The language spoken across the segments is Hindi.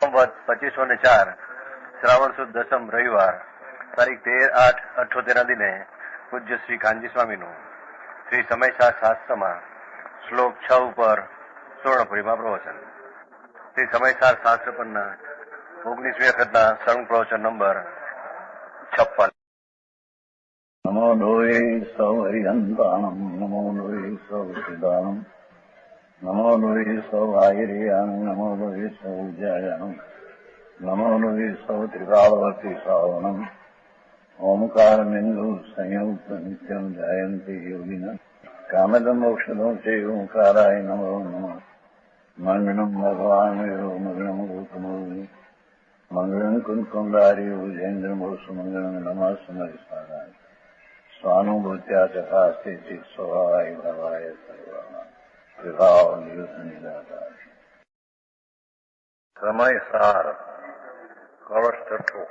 સંવત 2504 શ્રાવણ સુદ દસમ રવિવાર તારીખ 13/8/78 દિને પૂજ્ય શ્રી કાનજી સ્વામીનું શ્રી સમયસાર શાસ્ત્રમાં શ્લોક 6 ઉપર સુવર્ણપુરીમાં પ્રવચન. શ્રી સમયસાર શાસ્ત્ર પરના 19મી વખતના સળંગ પ્રવચન નંબર 56. નમો લોહી સૌ હરિહંતાણમ નમો લોહી સૌ સિદાનમ નમો લોહી સૌ આયર્યાન નમો લોહી સૌ જયાનમ નમો લોહી સૌ ત્રિકાળવતી શ્રાવણમ ઓમકાર બિંદુ સંયુક્ત નિત્યમ જયંતી યોગિન કામદમ મોક્ષદમ સે ઓંકારાય નમો નમઃ. મંગળમ ભગવાન મંગળમ ગૌતમો મંગળમ કુંકુંડાર્યો જૈન્દ્રમોષ મંગળમ નમઃ સમયસારાય स्वानुभूत्या चकास्ते स्वभावाय भवाय सर्वः विभाव निदाता. સમયસાર કળશ છઠ્ઠો.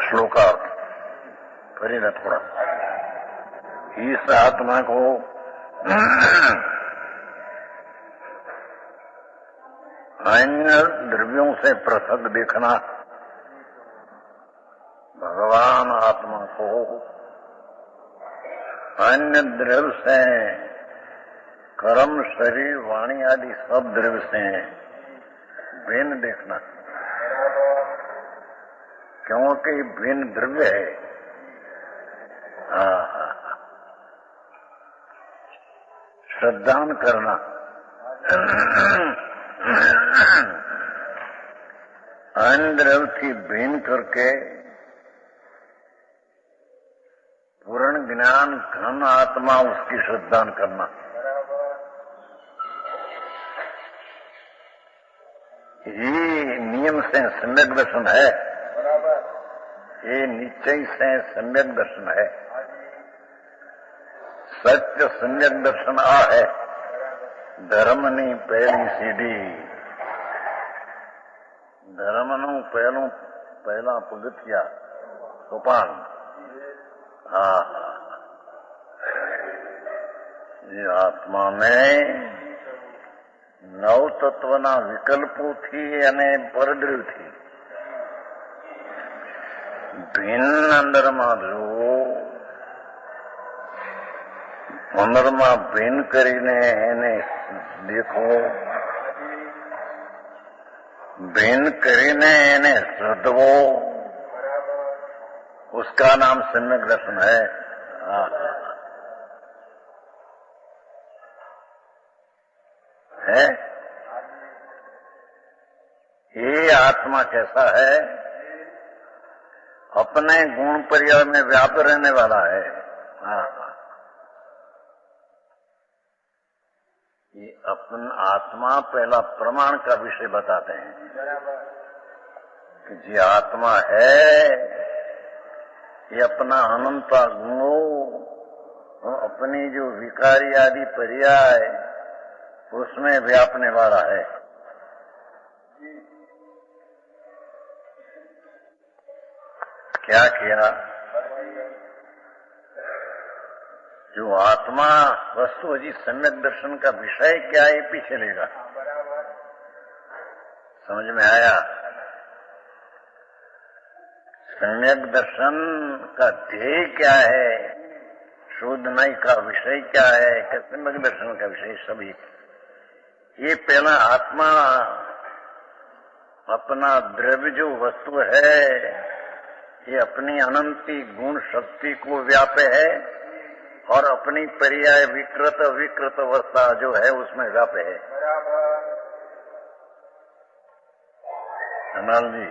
श्लोकार्थ करीने थोड़ा. इस आत्मा को अन्य द्रव्यों से पृथक देखना, भगवान आत्मा को अन्य द्रव्य से, कर्म शरीर वाणी आदि सब द्रव्य से भिन्न देखना, क्योंकि भिन्न द्रव्य है. श्रद्धान करना, अन्य द्रव्य की भिन्न करके पूर्ण ज्ञान घन आत्मा उसकी श्रद्धान करना. ये नियम से सम्यक दर्शन है, ये निश्चय से सम्यक दर्शन है. सत्य सम्यक दर्शन आ है. ધર્મની પહેલી સીડી, ધર્મનું પહેલા પગથિયા સોપાન. એ આત્મા ને નવ તત્વના વિકલ્પોથી અને પરદ્રવ્યથી ભિન્ન અંદરમાં જો અંદરમાં ભિન્ન કરીને એને દેખો, ભિન્ન કરીને એને શ્રદ્ધવો, उसका नाम सम्यक दर्शन है. ये आत्मा कैसा है? अपने गुण पर्याय में व्याप्त रहने वाला है. ये अपन आत्मा पहला प्रमाण का विषय बताते हैं कि जी आत्मा है, ये अपना अनंता गुणों और अपनी जो विकारी आदि पर्याय उसमें व्यापने वाला है. क्या किया? जो आत्मा वस्तु अजी सम्यक दर्शन का विषय क्या है पीछे लेगा. समझ में आया? सम्यक दर्शन का ध्येय क्या है, शोधनाई का विषय क्या है, सम्यक दर्शन का विषय सभी. ये पहला आत्मा अपना द्रव्य जो वस्तु है ये अपनी अनंती गुण शक्ति को व्यापे है और अपनी पर्याय विकृत अवस्था जो है उसमें व्यापे है. हमाल जी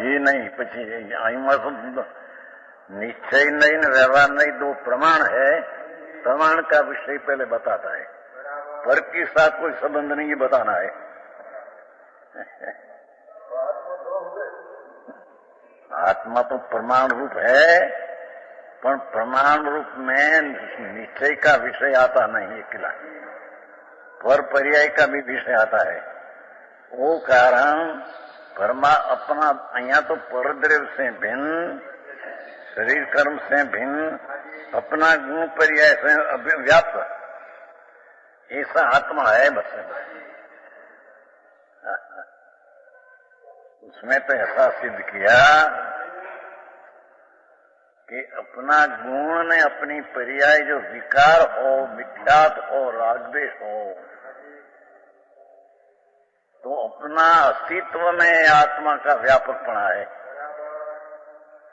ये नहीं પછી આમાં निश्चय नहीं न व्यवहार नहीं, दो प्रमाण है. प्रमाण का विषय पहले बताता है, पर के साथ कोई संबंध नहीं बताना है. आत्मा तो प्रमाण रूप है, पर प्रमाण रूप में निश्चय का विषय आता नहीं है. अकेला पर पर्याय का भी विषय आता है. वो कारण परमा अपना अहिया तो परद्रव्य से भिन्न शरीर कर्म से भिन्न अपना गुण पर्याय से व्याप्त ऐसा आत्मा है बस। उसमें तो ऐसा सिद्ध किया कि अपना गुण ने अपनी पर्याय जो विकार हो, मिथ्यात हो, रागद्वेष हो, तो अपना अस्तित्व में आत्मा का व्यापकपणा है,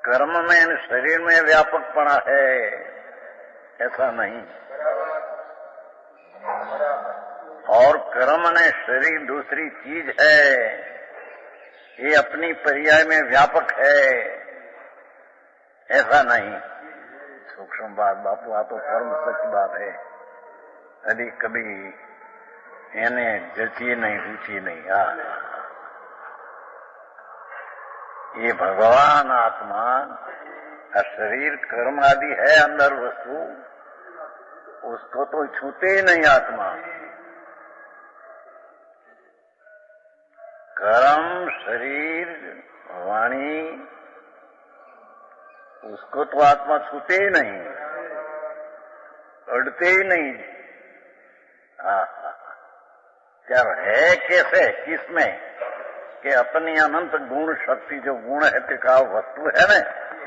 कर्म में शरीर में व्यापकपणा है, ऐसा नहीं। और कर्म ने शरीर दूसरी चीज है, ये अपनी पर्याय में व्यापक है, ऐसा नहीं। सूक्ष्म बात बापू, आ तो परम सच बात है। यदि कभी इन्हें जची नहीं, रुचि नहीं। ये भगवान आत्मा शरीर कर्म आदि है अंदर वस्तु, उसको तो छूते ही नहीं आत्मा। कर्म, शरीर, वाणी, उसको तो आत्मा छूते ही नहीं, अड़ते ही नहीं। क्या है कैसे, किसमें कि अपनी अनंत गुण शक्ति, जो गुण है टिकाऊ वस्तु है ना,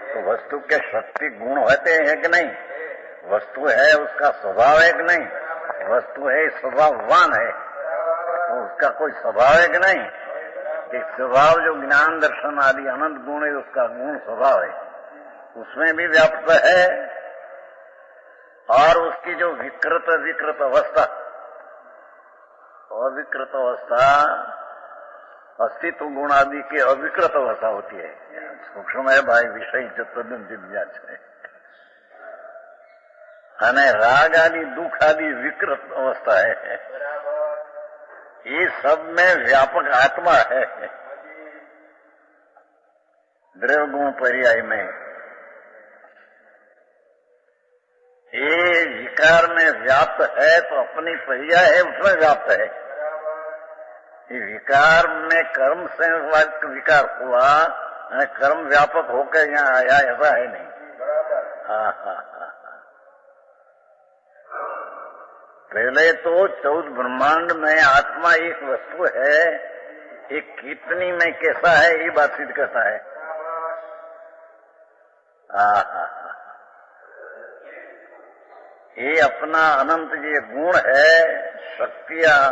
तो वस्तु के शक्ति गुण होते हैं कि नहीं? वस्तु है उसका स्वभाव है कि नहीं? वस्तु है स्वभाववान है, तो उसका कोई स्वभाव है कि नहीं? कि स्वभाव जो ज्ञान दर्शन आदि अनंत गुण है, उसका गुण स्वभाव है, उसमें भी व्याप्त है। और उसकी जो विकृत अवस्था, अविकृत अवस्था अस्तित्व गुण आदि की अविकृत अवस्था होती है। सूक्ष्म है भाई, विषय चतुर्दिन दिव्या है। અને राग आदि दुख आदि विकृत अवस्था है। ये सब में व्यापक आत्मा है, द्रव्य गुण पर्याय में। ये विकार में व्याप्त है तो अपनी पर्याय है, उसमें व्याप्त है। ये विकार में कर्म से विकार हुआ, कर्म व्यापक होकर यहाँ आया, ऐसा है नहीं। पहले तो 14 ब्रह्मांड में आत्मा एक वस्तु है, एक कितनी में कैसा है ये बात सिद्ध करता है। ये अपना अनंत ये गुण है, शक्तियां,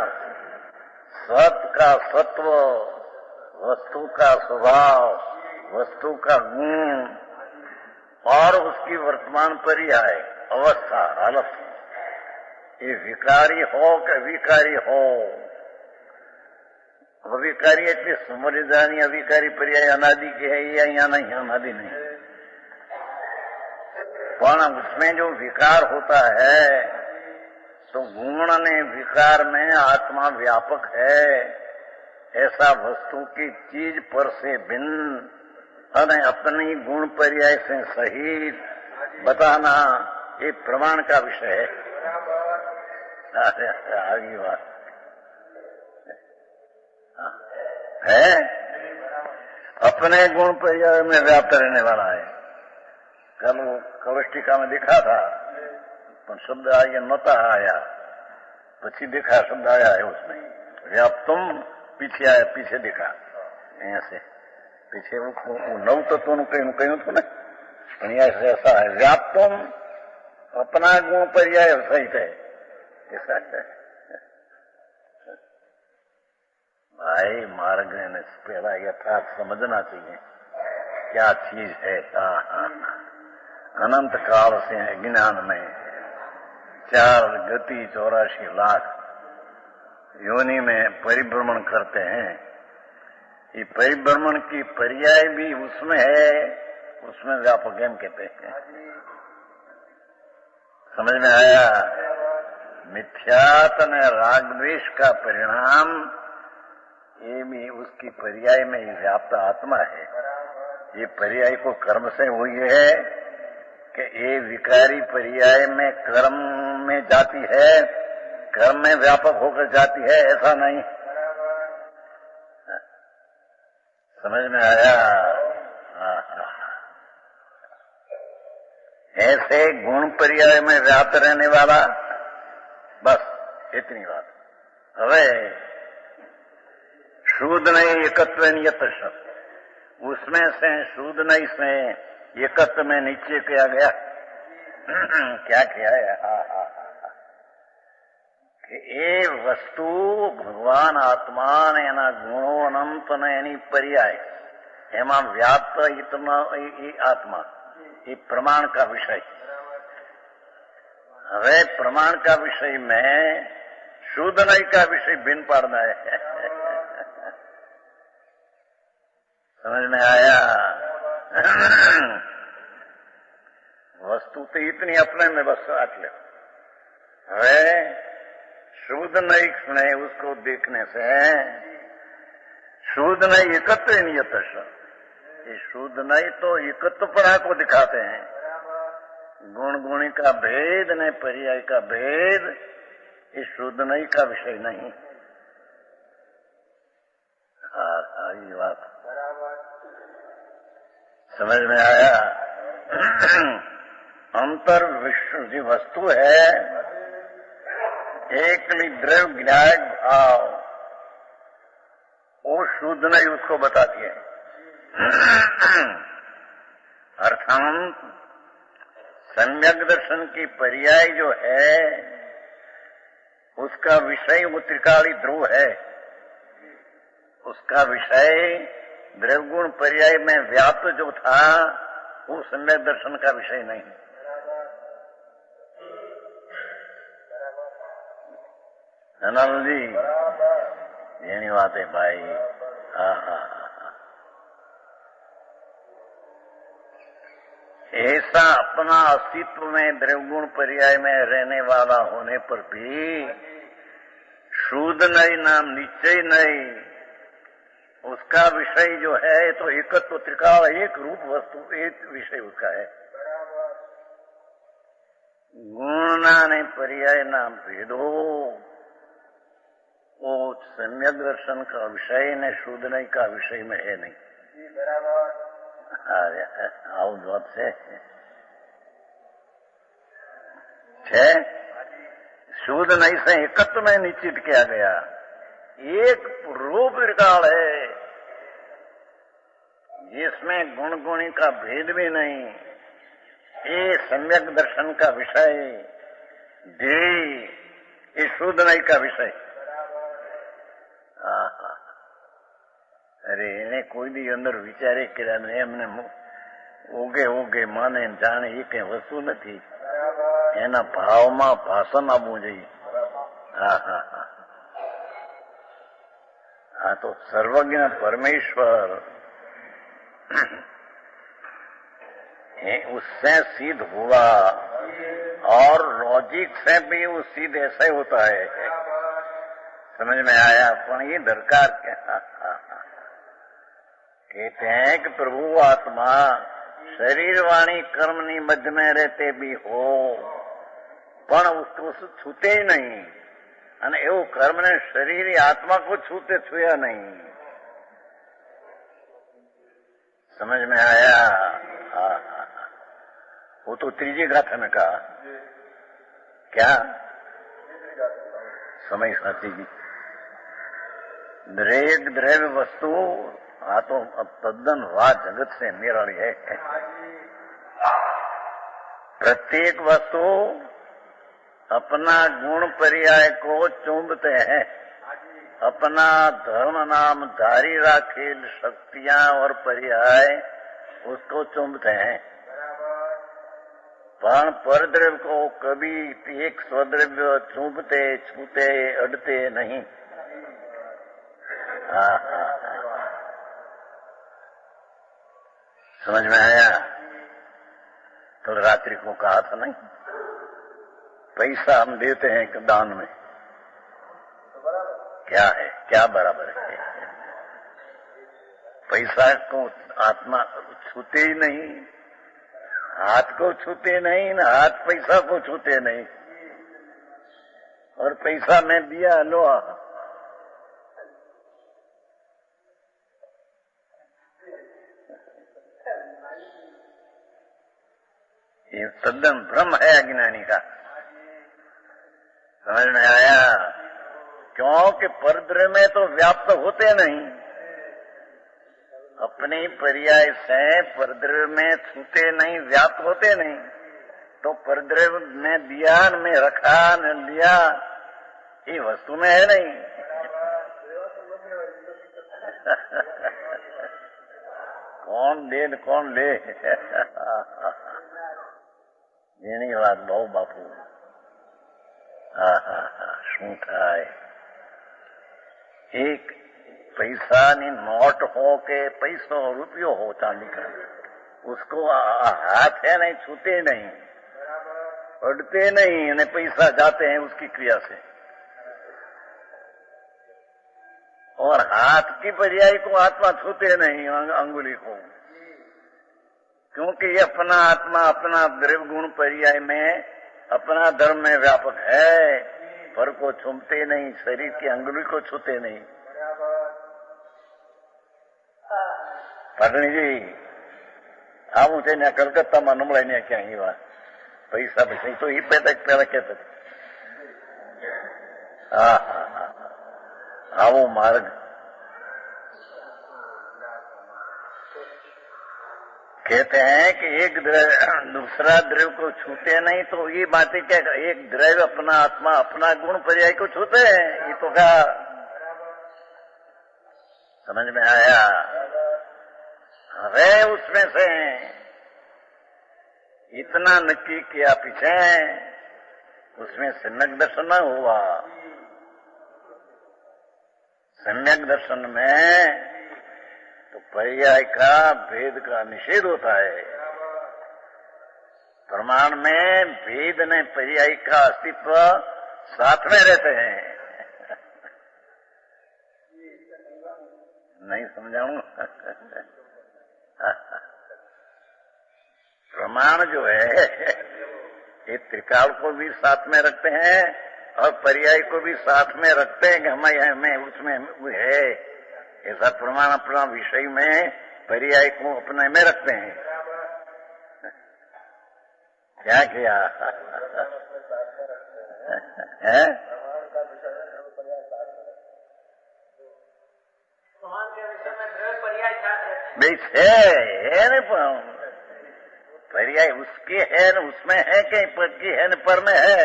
सत का सत्व, वस्तु का स्वभाव, वस्तु का गुण और उसकी वर्तमान पर्याय अवस्था, हालत, ये विकारी हो कि अविकारी हो। अविकारी એટલે સમજદારની અવિકારી પર્યાય અનાદि की है, या यहाँ नहीं, अनादि नहीं। पर उसमें जो विकार होता है तो गुण ने विकार में आत्मा व्यापक है, ऐसा वस्तु की चीज पर से भिन्न और अपनी गुण पर्याय से सहित बताना ये प्रमाण का विषय है। आगे बात है, अपने गुण पर्याय में व्याप्त रहने वाला है। कल वो कवष्टिका में दिखा था, पर शब्द आया नता आया, पीछे देखा शब्द आया है उसमें, व्याप्तम पीछे आया, पीछे दिखा, यहाँ से पीछे वो नव तत्व कहूं तो ना, ऐसा है व्याप्तम अपना गुण पर्याय सहित है, ऐसा है। भाई मार्ग ने पहला यथार्थ समझना चाहिए क्या चीज है। अनंत काल से ज्ञान में 4 गति 84 लाख योनि में परिभ्रमण करते हैं। ये परिभ्रमण की पर्याय भी उसमें है, उसमें व्यापक एम कहते हैं। समझ में आया? मिथ्यात ने राग द्वेष का परिणाम ये भी उसकी पर्याय में ही व्याप्त आत्मा है। ये पर्याय को कर्म से हुई है कि ये विकारी पर्याय में कर्म में जाती है, कर्म में व्यापक होकर जाती है, ऐसा नहीं। समझ में आया? ऐसे गुण पर्याय में व्याप्त रहने वाला, बस इतनी बात। હવે शुद्ध नहीं एकत्व नियत शब्द, उसमें से शुद्ध नहीं से एकत्व में नीचे किया गया। क्या किया है? कि એ વસ્તુ ભગવાન આત્મા ને એના ગુણો અનંત ને એની પર્યાય એમાં વ્યાપ્ત આત્મા, ये प्रमाण का विषय। હવે प्रमाण का विषय में शुद्ध नहीं का विषय भिन्न पड़ना है। समझ में आया? वस्तु तो इतनी अपने में बस आटले। હવે शुद्ध नहीं सुने उसको देखने से शुद्ध नहीं एकत्व नियत शब्द, ये शुद्ध नहीं तो एकत्वपना को दिखाते हैं। गुण गुणी का भेद ने पर्याय का भेद, ये शुद्ध नहीं का विषय नहीं। ये बात समझ में आया? अंतर विश्व की वस्तु है, एकली द्रव्य ज्ञायक भाव, वो शुद्ध नहीं उसको बताती है। अर्थात सम्यक दर्शन की पर्याय जो है उसका विषय वो त्रिकाली ध्रुव है, उसका विषय द्रव्यगुण पर्याय में व्याप्त जो था वो सम्यक दर्शन का विषय नहीं। अनल जी એની વાત है भाई। ऐसा अपना अस्तित्व में द्रव्यगुण पर्याय में रहने वाला होने पर भी शुद्ध नहीं नाम निश्चय नहीं, उसका विषय जो है तो एकत्व त्रिकाल, एक रूप वस्तु, एक विषय उसका है। गुण ने पर्याय नाम भेदो, वो सम्यक दर्शन का विषय ने शुद्ध नहीं का विषय में है नहीं। આવું વાત છે। शुद्ध नहीं से एकत्व में निश्चित किया गया, एक रूप त्रिकाल है जिसमें गुण गुणी का भेद भी नहीं, ये सम्यक दर्शन का विषय ध्येय, ये शुद्ध नहीं का विषय। अरे એને કોઈ દી અંદર વિચારે કર્યા ને એમને ઓગે ઓગે માને જાણે એ કઈ વસ્તુ નથી, એના ભાવમાં ભાષણ આપવું જોઈએ। આ તો સર્વજ્ઞ परमेश्वर उससे सिद्ध हुआ, और लॉजिक से भी वो सिद्ध ऐसा ही होता है। समझ में आया? पर ये दरकार क्या? कहते हैं कि प्रभु आत्मा शरीर वाणी कर्मनी मध्य में रहते भी हो पण उसको छूते ही नहीं, અને એવું કર્મ ને શરીર आत्मा को छूते छुया नहीं। समझ में आया? वो तो तीसरी गाथा में कहा। क्या? समय साथी जी, दरेक द्रव्य वस्तु आ तो तद्दन वा जगत से निराली है। प्रत्येक वस्तु अपना गुण पर्याय को चुंबते हैं, अपना धर्म नाम जारी राखेल शक्तियां और पर्याय उसको चुंबते हैं, पर परद्रव्य को कभी एक स्वद्रव्य चुंबते छूते अड़ते नहीं। समझ में आया? कल रात्रि को कहा था नहीं, पैसा हम देते हैं दान में, क्या है, क्या बराबर है? पैसा को आत्मा छूते ही नहीं, हाथ को छूते नहीं ना, हाथ पैसा को छूते नहीं, और पैसा मैं दिया लो। ये तद्दन भ्रम है अज्ञानी का। समझ में आया? क्योंकि परद्रव्य में तो व्याप्त होते नहीं, अपनी पर्याय से परद्रव्य में छूते नहीं, व्याप्त होते नहीं, तो परद्रव्य में दिया न में रखा न लिया, ये वस्तु में है नहीं। कौन दे न कौन ले। જેની વાત બહુ બાપુ। શું થાય? એક પૈસાની નોટ हो के पैसो रुपयो हो चांदी का, उसको हाथ है नहीं, छूते नहीं, उड़ते नहीं, और पैसा जाते हैं उसकी क्रिया से। और हाथ की पर्याय को आत्मा छूते नहीं, अंगुली को, क्योंकि ये अपना आत्मा अपना द्रव्य गुण पर्याय में अपना धर्म में व्यापक है, पर को छूते नहीं, शरीर की अंगुली को छूते नहीं। પાટણીજી આવું છે ને કલકત્તામાં નમળાઈ ને ક્યાં એવા પૈસા પછી તો એ પેલા કહેતા આવો માર્ગ कहते हैं कि एक दूसरा द्रव्य को छूते नहीं, तो ये बात है क्या? एक द्रव्य अपना आत्मा अपना गुण पर्याय को छूते हैं, ये तो क्या समझ में आया? वे उसमें से इतना नक्की किया पीछे, उसमें सम्यक दर्शन न हुआ। सम्यक दर्शन में तो पर्याय का भेद का निषेध होता है। प्रमाण में भेद ने पर्याय का अस्तित्व साथ में रहते हैं। नहीं समझाऊं? प्रमाण जो है ये त्रिकाल को भी साथ में रखते हैं और पर्याय को भी साथ में रखते हैं कि हमें उसमें है ऐसा प्रमाण अपना विषय में पर्याय को अपने में रखते हैं। क्या किया है? है न पर्याय उसके है न उसमें है, कहीं पर की है न पर में है,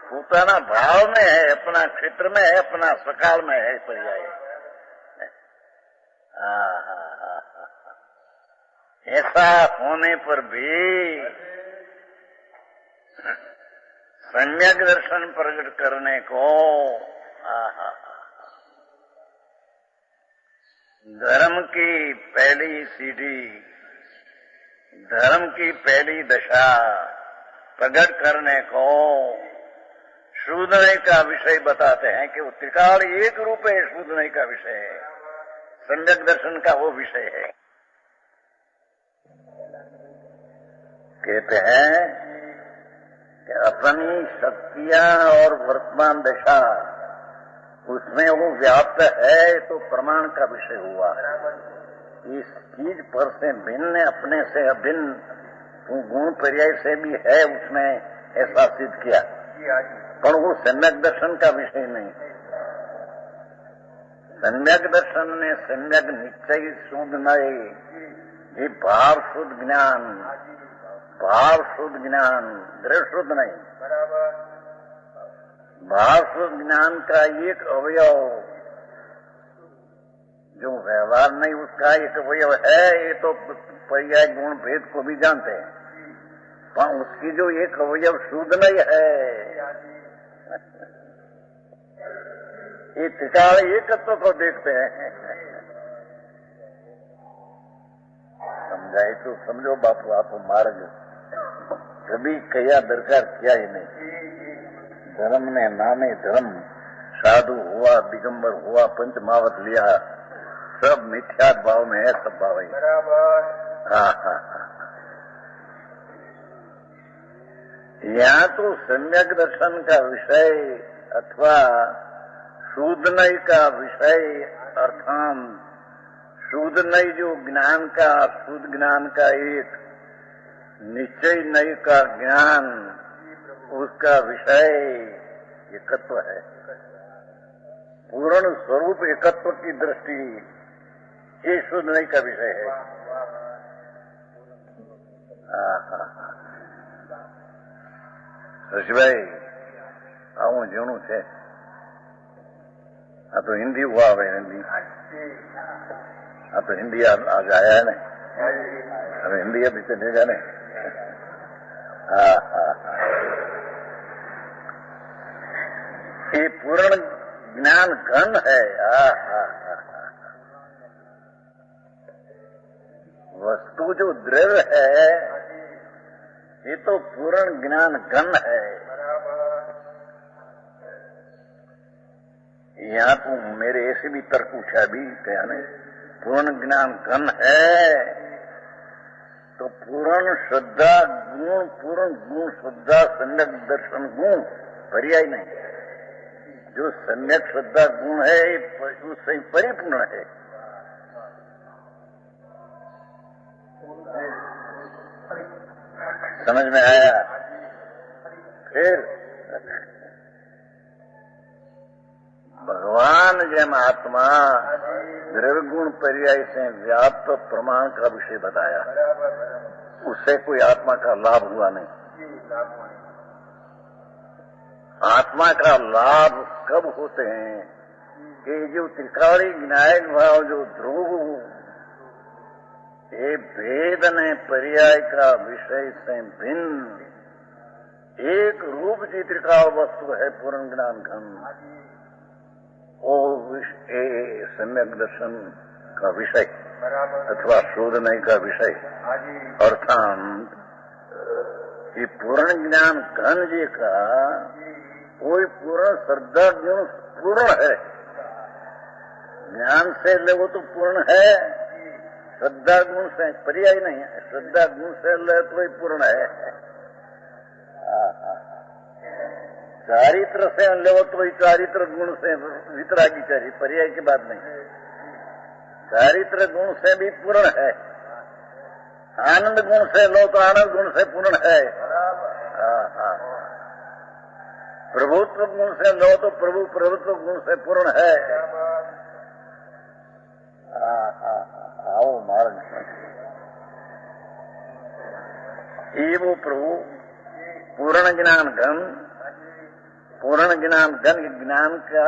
पोताना भाव में है, अपना क्षेत्र में है, अपना सकाल में है पर्याय। ऐसा होने पर भी सम्यक दर्शन प्रकट करने को धर्म की पहली सीढ़ी, धर्म की पहली दशा प्रकट करने को शूद्रय का विषय बताते हैं कि वो त्रिकाल एक रूप है, शूद्रय का विषय है, सम्यक दर्शन का वो विषय है। कहते हैं कि अपनी शक्तियां और वर्तमान दशा उसमें वो व्याप्त है, तो प्रमाण का विषय हुआ। इस चीज पर से भिन्न, अपने से अभिन्न गुण पर्याय से भी है, उसमें ऐसा सिद्ध किया, पर वो सम्यक दर्शन का विषय नहीं। सम्यक दर्शन ने सम्यक निश्चय शुद्ध नहीं, ये भाव शुद्ध ज्ञान, भाव शुद्ध ज्ञान, दृढ़ शुद्ध नहीं। भाव शुद्ध ज्ञान का एक अवयव जो व्यवहार नहीं, उसका एक अवयव है, ये तो पर्याय गुण भेद को भी जानते हैं, पर उसकी जो एक अवयव शुद्ध नहीं है, ये त्रिकाल एकत्व को देखते हैं। समझाए तो समझो बापू, आप मार्ग कभी कया दरकार किया ही नहीं। धर्म ने नामे धर्म, साधु हुआ, दिगंबर हुआ, पंचमावत लिया, सब मिथ्या भाव में है, सब भाव है। यहाँ तो सम्यक दर्शन का विषय अथवा शूद्रनय का विषय, अर्थात शूद्रनय जो ज्ञान का, शुद्ध ज्ञान का एक निश्चय नहीं का ज्ञान, उसका विषय एकत्व है। पूर्ण स्वरूप एकत्व की दृष्टि ये शुद्ध नहीं का विषय है। ऋषिभाई આવું જેણું છે આ તો હિન્દી હુआ હવે हिंदी આ તો हिंदी आज आया है ना હવે हिंदी अभी चलेगा ना। ये पूर्ण ज्ञान घन है। वस्तु जो द्रव्य है ये तो पूर्ण ज्ञान घन है। यहाँ तो मेरे ऐसे भी तर्क पूछा भी क्या नहीं, पूर्ण ज्ञान घन है तो पूर्ण श्रद्धा गुण, पूर्ण गुण श्रद्धा सम्यक दर्शन गुण पर्याय नहीं। जो सम्यक श्रद्धा गुण है उससे परिपूर्ण है। समझ में आया? फिर भगवान जैम आत्मा द्रव्य गुण पर्याय से व्याप्त प्रमाण का विषय बताया, उससे कोई आत्मा का लाभ हुआ नहीं। आत्मा का लाभ कब होते हैं कि जो त्रिकाली विनायक भाव जो ध्रुव ये भेद ने पर्याय का विषय से भिन्न एक रूप की त्रिकाल वस्तु है पूर्ण ज्ञान घन, वो सम्यक दर्शन का विषय अथवा शोधने का विषय। अर्थात ये पूर्ण ज्ञान घन जी का कोई पूर्ण श्रद्धा गुण पूर्ण है। ज्ञान से ले वो तो पूर्ण है, श्रद्धा गुण से पर्याय नहीं है। श्रद्धा गुण से ले तो ही पूर्ण है। चारित्र से ले तो ही चारित्र गुण से वितरागी चाहिए, पर्याय की बात नहीं। चारित्र गुण से भी पूर्ण है। आनंद गुण से लो तो आनंद गुण से पूर्ण है। प्रभुत्व गुण से लो तो प्रभु प्रभुत्व गुण से पूर्ण है। आओ मार्ग ये वो प्रभु पूर्ण ज्ञान घन, पूर्ण ज्ञान घन ज्ञान का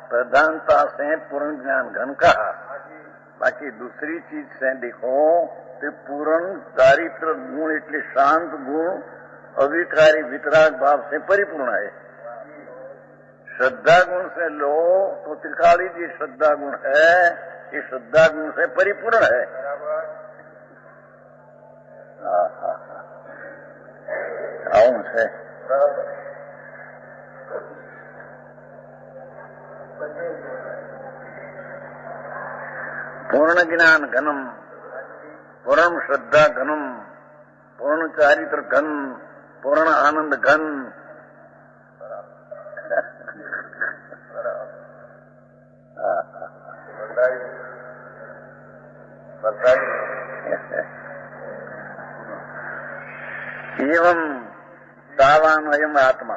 प्रधानता से पूर्ण ज्ञान घन कहा। बाकी दूसरी चीज से देखो तो पूर्ण चारित्र गुण इतने शांत गुण अविकारी वितराग भाव से परिपूर्ण है। श्रद्धा गुण से लो तो त्रिकाली जी श्रद्धा गुण है, ये श्रद्धा गुण से परिपूर्ण है। आऊं से पूर्ण ज्ञान घनम, पूर्ण श्रद्धा घनम, पूर्ण चारित्र घन, पूर्ण आनंद घन। एवं तावान अयम आत्मा,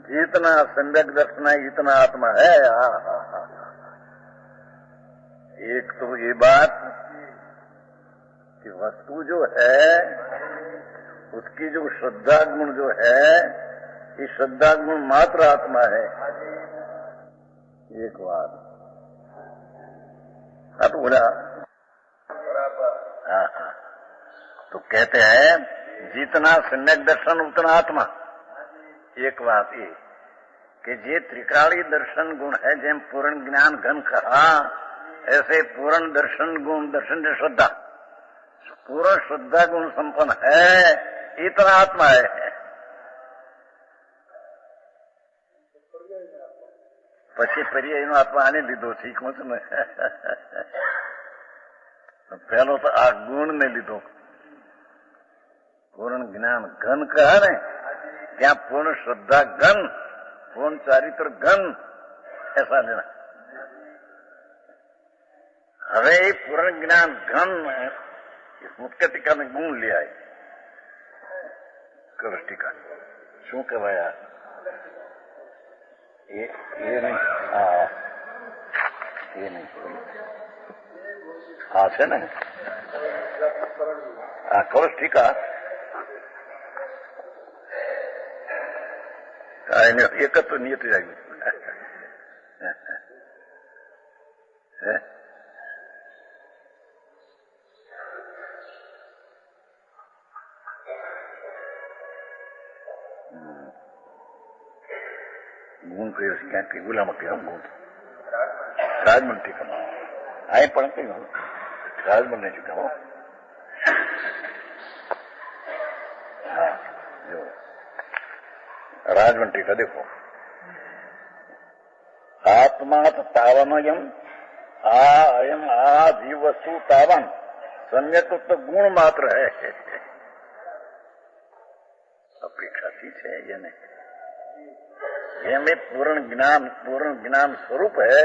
जितना सम्यक दर्शन है इतना आत्मा है। एक तो ये बात कि वस्तु जो है उसकी जो श्रद्धा गुण जो है ये श्रद्धा गुण मात्र आत्मा है। एक बात अब बोला तो कहते हैं जितना सम्यक दर्शन उतना आत्मा। एक बात ये कि जे त्रिकाली दर्शन गुण है, जैसे पूर्ण ज्ञान घन कहा, ऐसे पूर्ण दर्शन गुण दर्शन से श्रद्धा, पूर्ण श्रद्धा गुण संपन्न है, इतना आत्मा है। પછી પર્યાયનો આત્મા આને લીધો શીખવું છે ને। પહેલો તો આ ગુણ ને લીધો। पूर्ण ज्ञान घन कहा ने क्या पूर्ण श्रद्धा घन, पूर्ण चारित्र घन ऐसा लेना। हमें पूर्ण ज्ञान घन इस मुख्य टीका में गुण लिया है। કલશ ટીકા શું કહેવાય? એ નહીં, હા એ નહીં, હા છે ને, હા કલશ ટીકા એને એકત્ર નિયતિ આવી ગુણ કયો છે ક્યાંક કઈ ગુલામાં કયો ગુણ રાજમન ટીકામાં આ પણ કયું રાજમન ને ટીકાઓ હા જો राजमन टीका देखो, आत्मा तावनयम अयम जीव वस्तु तावन सम्यक तो गुण मात्र है। अपेक्षा थी है ये नहीं, एम पूर्ण ज्ञान स्वरूप है,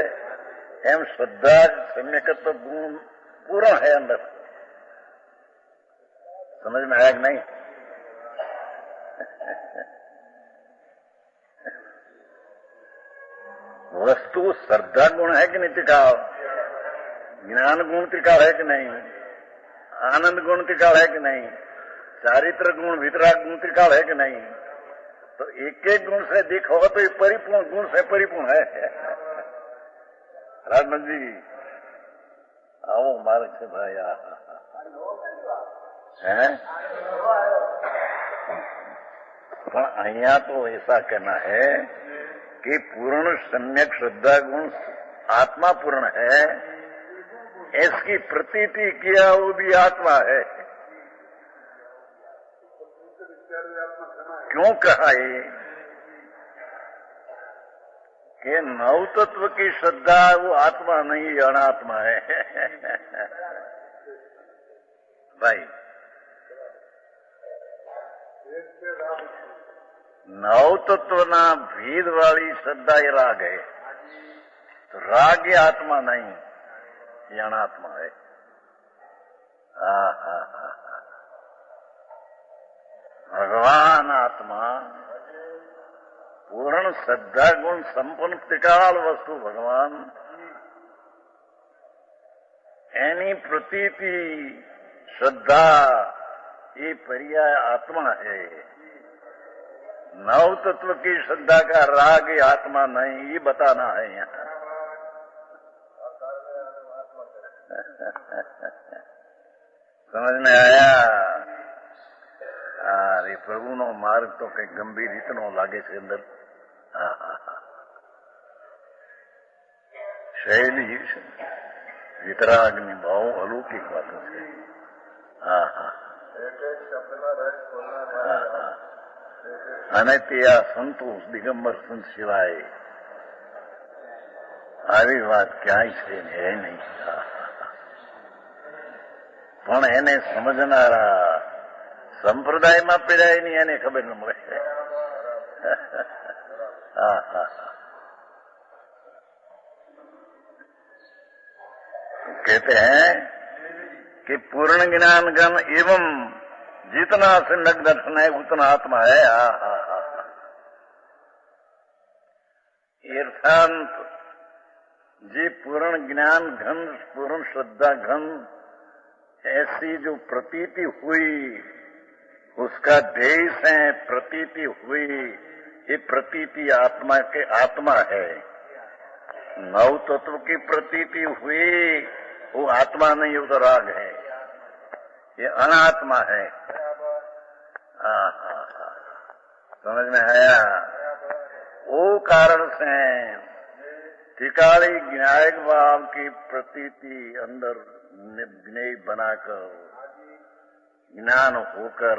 एम श्रद्धा सम्यक तो गुण पूर्ण है अंदर। समझ में आया कि नहीं? वस्तु श्रद्धा गुण है कि नहीं त्रिकाल, ज्ञान गुण त्रिकाल है कि नहीं, आनंद गुण त्रिकाल है कि नहीं, चारित्र गुण वितराग गुण त्रिकाल है कि नहीं? तो एक एक गुण से देखो तो ये परिपूर्ण गुण से परिपूर्ण है। राजमन जी आओ मार्ग से भाई है पर अहिया तो ऐसा कहना है कि पूर्ण सम्यक श्रद्धा गुण आत्मा पूर्ण है, इसकी प्रतीति किया वो भी आत्मा है। क्यों कहा ये कि नव तत्व की श्रद्धा वो आत्मा नहीं अनात्मा है। भाई नव तत्वना भेद वाली श्रद्धा ये राग है, तो राग ये आत्मा नहीं, ये अनात्मा है। भगवान आत्मा पूर्ण श्रद्धा गुण संपन्न त्रिकाल वस्तु भगवान एनी प्रतीति श्रद्धा ये पर्याय आत्मा है। नव तत्व की श्रद्धा का राग ये आत्मा नहीं, ये बताना है यहाँ। समझ में आया? अरे प्रभु नो मार्ग तो कई गंभीर इतनो लागे से अंदर शैली वितराग्नि भाव अलौकिक बातों से અનૈત્યા સંતોષ દિગંબર સંત સિવાય આવી વાત ક્યાંય છે હે નહીં, પણ એને સમજનારા સંપ્રદાયમાં પીડાય નહીં એને ખબર ન મળે। कहते हैं कि पूर्ण ज्ञान गण एवं जितना सम्यक दर्शन है उतना आत्मा है। अर्थात जी पूर्ण ज्ञान घन पूर्ण श्रद्धा घन ऐसी जो प्रतीति हुई उसका ध्येय से प्रतीति हुई, ये प्रतीति आत्मा के आत्मा है। नव तत्व की प्रतीति हुई वो आत्मा नहीं, वो तो राग है, ये अनात्मा है। समझ में आया? वो कारण से त्रिकाली ज्ञायक भाव की प्रतीति अंदर ज्ञेय बनाकर ज्ञान होकर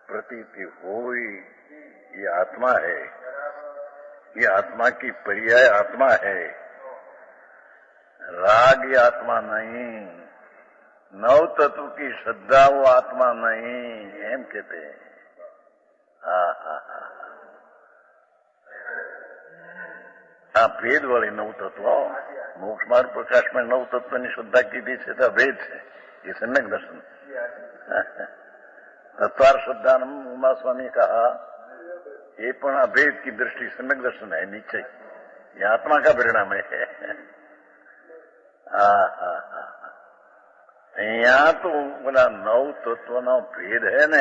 प्रतीति हुई, ये आत्मा है, ये आत्मा की पर्याय आत्मा है। राग ये आत्मा नहीं, नव तत्व की श्रद्धा वो आत्मा नहीं, एम कहते हैं। भेद वाली नव तत्व मोक्ष मार्ग प्रकाश में नव तत्व ने श्रद्धा की थी, भेद है, ये सम्यक दर्शन। तत्वार श्रद्धानंद उमा स्वामी कहा ये पण अभेद की दृष्टि सम्यक दर्शन है निश्चय, ये आत्मा का परिणाम है। यहाँ तो बोला 9 तत्व नो भेद है न,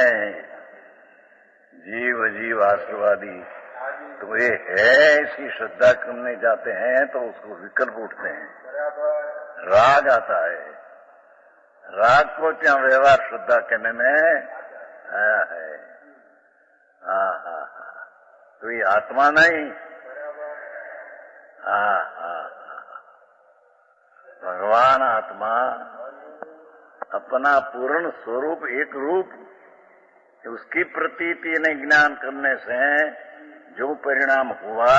जीव जीव आशीर्वादी, तो ये है ऐसी श्रद्धा करने जाते हैं तो उसको विकल्प उठते हैं, राग आता है। राग को क्या व्यवहार श्रद्धा करने में आया है। तो ये आत्मा नहीं, भगवान आत्मा अपना पूर्ण स्वरूप एक रूप, उसकी प्रतीति ने ज्ञान करने से जो परिणाम हुआ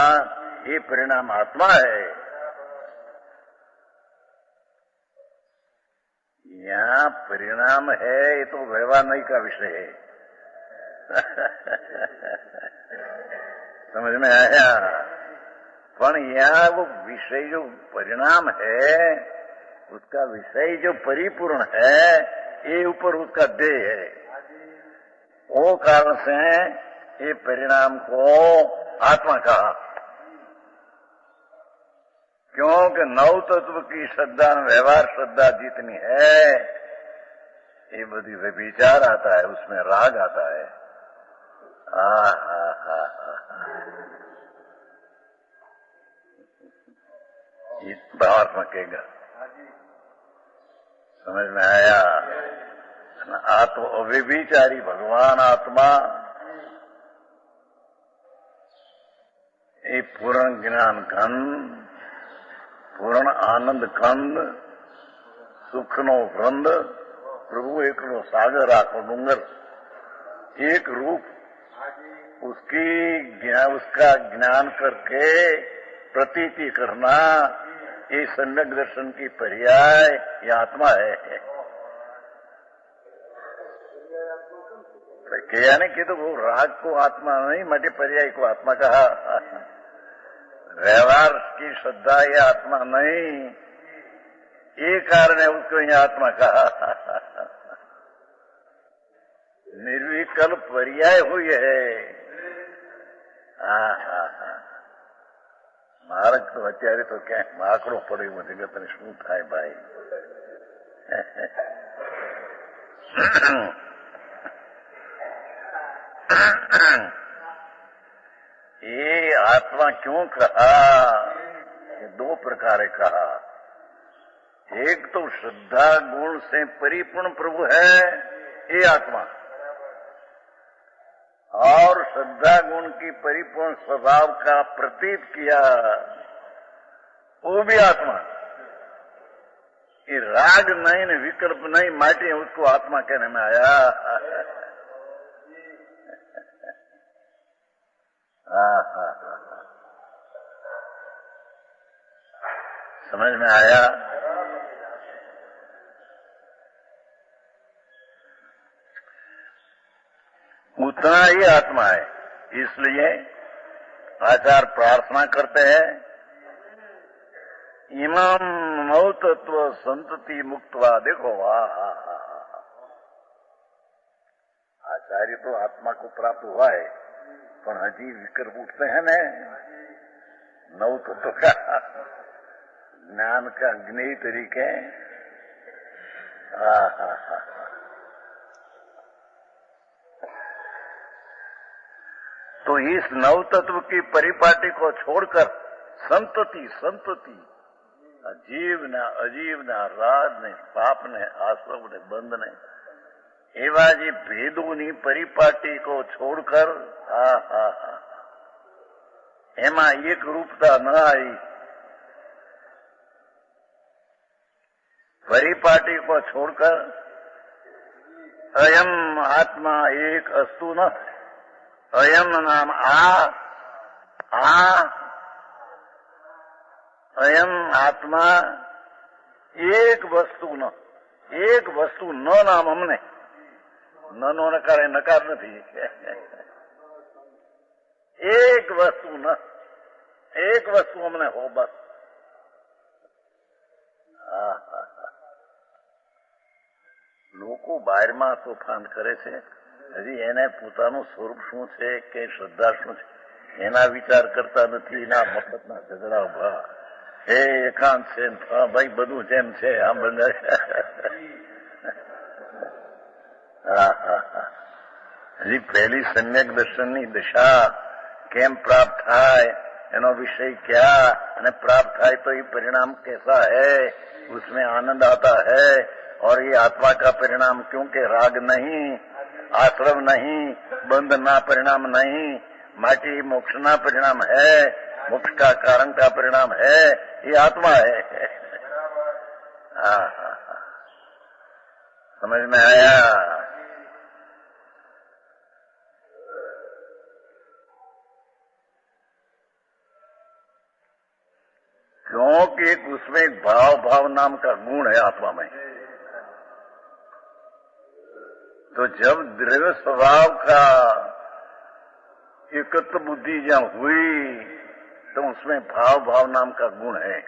ये परिणाम आत्मा है। यहाँ परिणाम है ये तो व्यवहार नहीं का विषय है। समझ में आया? पर यहाँ वो विषय जो परिणाम है उसका विषय जो परिपूर्ण है ये ऊपर उसका देह है, वो कारण से ये परिणाम को आत्मा कहा। क्योंकि 9 तत्व की श्रद्धा व्यवहार श्रद्धा जितनी है ये बड़ी विचार आता है, उसमें राग आता है। ये भावात्मकेगा, समझ में आया? आत्म अव्यभिचारी भगवान आत्मा ये पूर्ण ज्ञान खंड, पूर्ण आनंद खंड, सुखनो वृंद, प्रभु एकलो सागर आखो डूंगर, एक रूप उसका ज्ञान करके प्रतीति करना ये सम्यक दर्शन की पर्याय ये आत्मा है। क्या नहीं कि तो वो राग को आत्मा नहीं, मटे पर्याय को आत्मा कहा। व्यवहार की श्रद्धा ये आत्मा नहीं, ये कारण है उसको ये आत्मा कहा। निर्विकल्प पर्याय हुई है। માર્ગ તો અત્યારે તો ક્યાંક માકડો પડ્યો જગતને શું થાય ભાઈ? ये आत्मा क्यों कहा? ये 2 प्रकार कहा। एक तो श्रद्धा गुण से परिपूर्ण प्रभु है ये आत्मा, और श्रद्धा गुण की परिपूर्ण स्वभाव का प्रतीत किया वो भी आत्मा। ये राग नहीं न विकल्प नहीं माटी उसको आत्मा कहने में आया। समझ में आया? उतना ही आत्मा है। इसलिए आचार्य प्रार्थना करते हैं, इमाम 9 तत्व संतति मुक्तवा। देखो वाह, आचार्य तो आत्मा को प्राप्त हुआ है, पर हजी विकल्प उठते हैं न 9 तत्व का ज्ञान का अग्नि तरीके। तो इस 9 तत्व की परिपाटी को छोड़कर संतति जीव ने अजीव ने राज ने पाप ने आश्रम ने बंध ने एवा जी भेदों परिपाटी को छोड़कर एमा एक रूपता न आई। परिपाटी को छोड़कर अयम आत्मा एक अस्तु न, अयम नाम अयम आत्मा एक वस्तु न नाम हमने नो नकार नकार नहीं। एक वस्तु हमने हो बस। લોકો બહારમાં તોફાન કરે છે, હજી એને પોતાનું સ્વરૂપ શું છે કે શ્રદ્ધા શું છે એના વિચાર કરતા નથી. એના મફતના ઝઘડા ઉભા. હે એકાંત છે, ભાઈ બધું જેમ છે આમ બધા. હજી પહેલી સમ્યક દર્શનની દશા કેમ પ્રાપ્ત થાય, એનો વિષય क्या, અને प्राप्त થાય तो ये परिणाम कैसा है, उसमें आनंद आता है. और ये आत्मा का परिणाम, क्योंकि राग नहीं, आश्रव नहीं, बंधना परिणाम नहीं, माटी मोक्ष ना परिणाम है, मोक्ष का कारण का परिणाम है, ये आत्मा है. समझ में आया? क्योंकि उसमें एक भाव भाव नाम का गुण है आत्मा में. तो जब द्रव्य स्वभाव का एकत्व बुद्धि जहां हुई तो उसमें भाव भाव नाम का गुण है.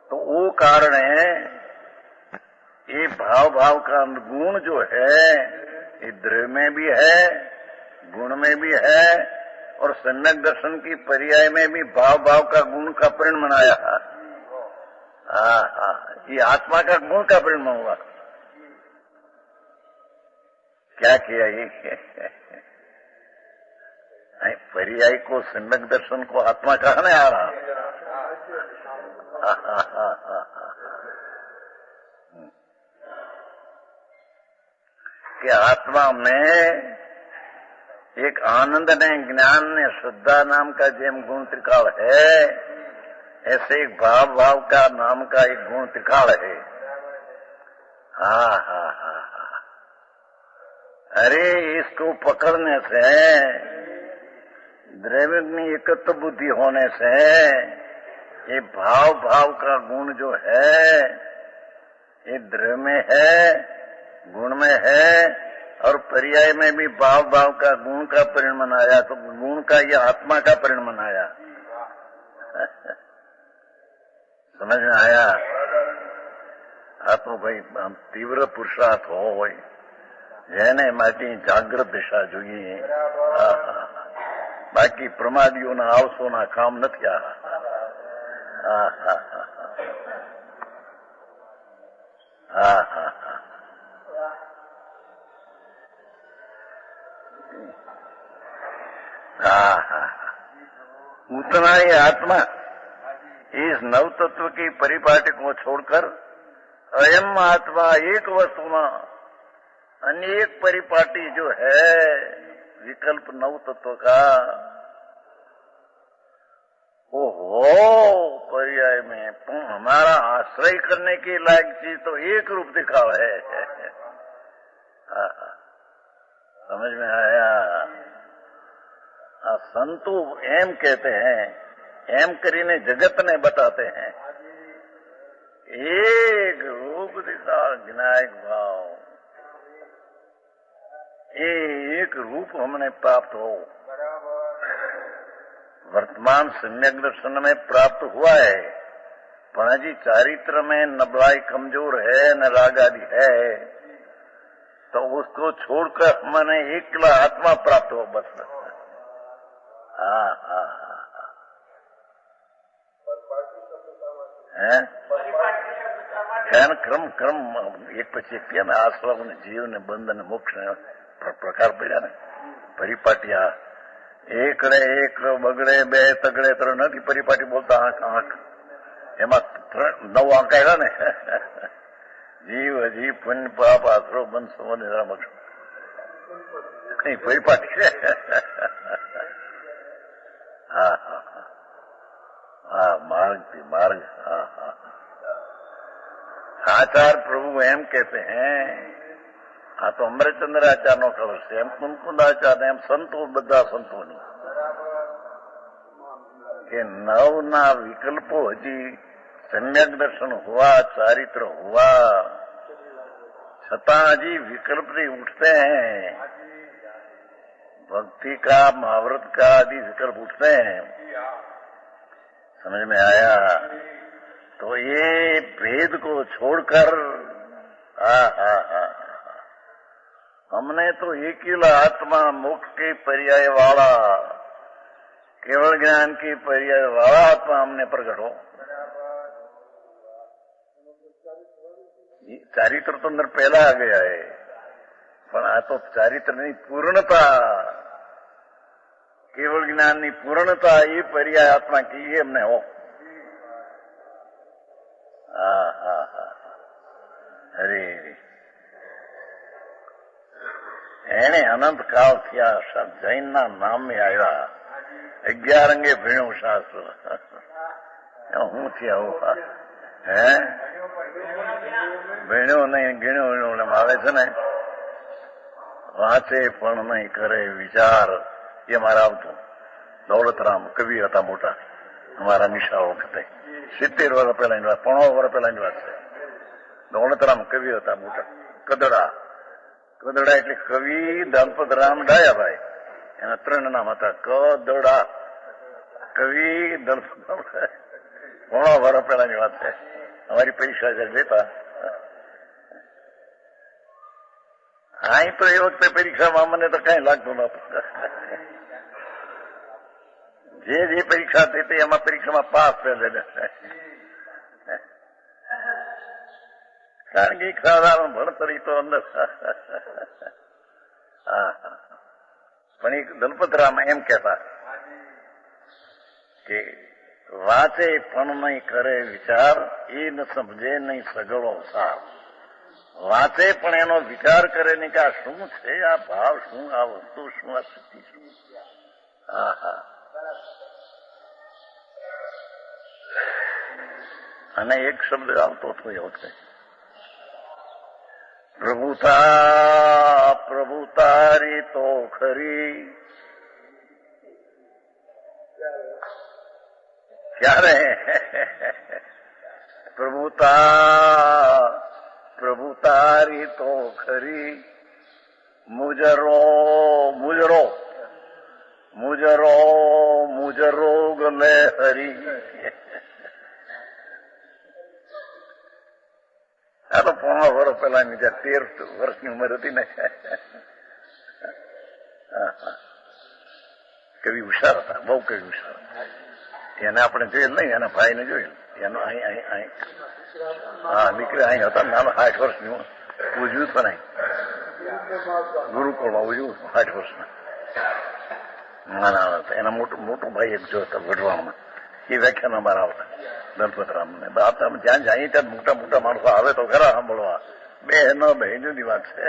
तो वो कारण है, ये भाव भाव का गुण जो है ये द्रव्य में भी है, गुण में भी है, और सम्यक दर्शन की पर्याय में भी भाव भाव का गुण का परिणाम बनाया. ये आत्मा का गुण का परिणाम हुआ. क्या किया ये? पर्याय को सम्यक दर्शन को आत्मा कहने आ रहा. कि आत्मा में एक आनंद ने, ज्ञान ने, श्रद्धा नाम का जेम गुण त्रिकाल है, ऐसे एक भाव भाव का नाम का एक गुण त्रिकाल है. अरे इसको पकड़ने से, द्रव्य की एकत्व बुद्धि होने से ये भाव भाव का गुण जो है ये द्रव्य में है, गुण में है, और पर्याय में भी भाव भाव का गुण का परिणाम आया. तो गुण का ये आत्मा का परिणाम आया. समझ में आया? तो भाई तीव्र पुरुषार्थ हो, જેને માટે જાગ્રત દિશા જોઈએ. બાકી પ્રમાદીઓના આવસોના કામ નથી. उतना ही आत्मा इस नव तत्व की परिपाटी को छोड़कर अयम आत्मा एक वस्तु में अनेक परिपाटी जो है विकल्प नव तत्व का, ओहो पर्याय में हमारा आश्रय करने के लायक चीज तो एक रूप दिखाव है. समझ में आया? संतु एम कहते हैं, एम करीने जगत ने बताते हैं. एक रूप दिखा विनायक भाव, एक रूप हमने प्राप्त हो. वर्तमान सम्यक दर्शन में प्राप्त हुआ है, पर जी चारित्र में नबलाई कमजोर है, न राग आदि है, तो उसको छोड़कर हमने एकला आत्मा प्राप्त हो बस. क्रम क्रम एक પછી એક કેમ આશ્રમ ને જીવ ને બંધ ને મોક્ષ ને પ્રકાર પડ્યા ને પરિપાટી. એકડે એક બગડે બે તગડે ત્રણ નથી પરિપાટી બોલતા. આંખ આંખ એમાં 9 આંક આવ્યા ને. જીવ હજી પુણ્ય પાપ આશરો બંધ સંબંધ મોક્ષ કઈ પરિપાટી છે. मार्ग थी मार्ग. आचार्य प्रभु एम कहते हैं, तो अमरचंद्र आचार्य नो खबर से, एम कुंकुंद आचार्य एम संतो बधा संतो नहीं कि नवना विकल्पो हजी सम्यक दर्शन हुआ, चारित्र हुआ, छता हजी विकल्प नहीं उठते हैं. भक्ति का, महाव्रत का आदि विकल्प उठते हैं. समझ में आया? तो ये भेद को छोड़कर हमने तो एकीला आत्मा मोक्ष के पर्याय वाला, केवल ज्ञान की पर्याय वाला आत्मा हमने प्रकट हो। ચારિત્ર તો અંદર પહેલા આ ગયા હે, પણ આ તો ચારિત્રની પૂર્ણતા, કેવળ જ્ઞાનની પૂર્ણતા, એ પર્યાય આત્મા કી એમને હો। અરે એને અનંત કાળ થયા, જૈનના નામે આવ્યા, 11 અંગે ભીણું શાસ્ત્ર, હું થયા હું હે ભીણ્યો નહીં ગીણ્યો આવે છે ને, વાંચે પણ નહીં કરે વિચાર, એ મારા આવતું। દોલતરામ કવિ હતા મોટા, અમારા નિશાળ વખતે, 70 વર્ષ પહેલાની વાત, 15 વર્ષ પહેલાની વાત છે। દોલતરામ કવિ હતા મોટા, કદડા એટલે કવિ દલપતરામ ડાયાભાઈ, એના 3 નામ હતા, કદડા કવિ દલપતરામ, 15 વર્ષ પહેલાની વાત છે। અમારી પરીક્ષા લેતા, અહીં તો એ વખતે પરીક્ષામાં મને તો કઈ લાગતું નતું, જે પરીક્ષા થતી એમાં પરીક્ષામાં પાસ પહેલે, કારણ કે એક સાધારણ ભણતર તો અંદર। પણ એક દલપતરામ એમ કહેતા કે વાંચે પણ નહીં કરે વિચાર, એ ન સમજે નહીં સગળો સાર। વાંચે પણ એનો વિચાર કરે નહીં કે આ શું છે, આ ભાવ શું, આ વસ્તુ શું, આ સ્થિતિ શું। અને એક શબ્દ આવતો હતો એ વખતે, પ્રભુતારી તો ખરી। ક્યારે પ્રભુતારી તો ખરી, મુજરોગ લે હરી। આ તો 15 વર્ષ પહેલાની, જયારે 13 વર્ષની ઉંમર હતી ને, કવિ હુશાર હતા, બહુ કવિ હુશાર। એને આપણે જોયેલ નહીં, એના ભાઈને જોયેલ, એનો અહીં દીકરી અહીં હતા, નાનો 60 વર્ષની ઉજવું પણ અહીં ગુરુકુળમાં ઉજવું, 60 વર્ષના નાના હતા। એના મોટો ભાઈ એક જો હતા વઢવાણમાં, એ વ્યાખ્યાન અમારા આવતા દલપતરામ ને। જ્યાં જાય ત્યાં મોટા મોટા માણસો આવે તો ખરા સાંભળવા, બે જુદી વાત છે,